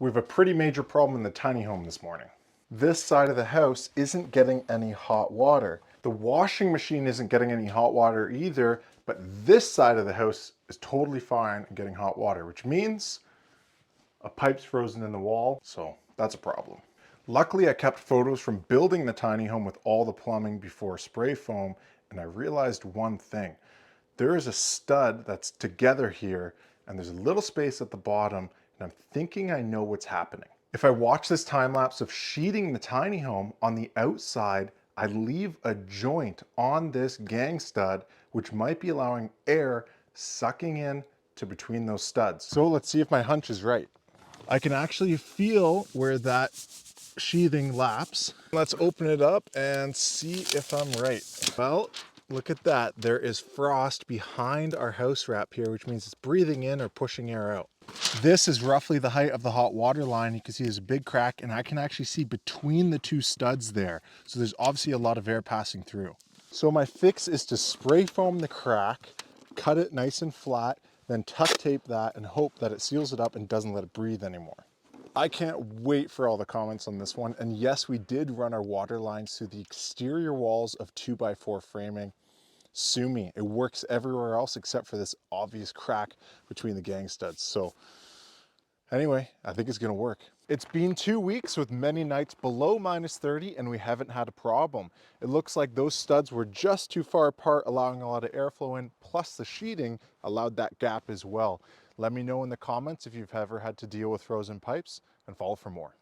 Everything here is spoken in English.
We have a pretty major problem in the tiny home this morning. This side of the house isn't getting any hot water. The washing machine isn't getting any hot water either, but this side of the house is totally fine and getting hot water, which means a pipe's frozen in the wall, so that's a problem. Luckily, I kept photos from building the tiny home with all the plumbing before spray foam, and I realized one thing. There is a stud that's together here, and there's a little space at the bottom, and I'm thinking I know what's happening. If I watch this time lapse of sheeting the tiny home on the outside, I leave a joint on this gang stud, which might be allowing air sucking in to between those studs. So let's see if my hunch is right. I can actually feel where that sheathing laps. Let's open it up and see if I'm right. Well, look at that. There is frost behind our house wrap here, which means it's breathing in or pushing air out. This is roughly the height of the hot water line. You can see there's a big crack, and I can actually see between the two studs there. So there's obviously a lot of air passing through. So my fix is to spray foam the crack, cut it nice and flat, then tuck tape that and hope that it seals it up and doesn't let it breathe anymore. I can't wait for all the comments on this one. And yes, we did run our water lines through the exterior walls of 2x4 framing. Sue me, it works everywhere else except for this obvious crack between the gang studs. So anyway, I think it's gonna work. It's been 2 weeks with many nights below -30 and we haven't had a problem. It looks like those studs were just too far apart, allowing a lot of airflow in, plus the sheeting allowed that gap as well. Let me know in the comments if you've ever had to deal with frozen pipes, and follow for more.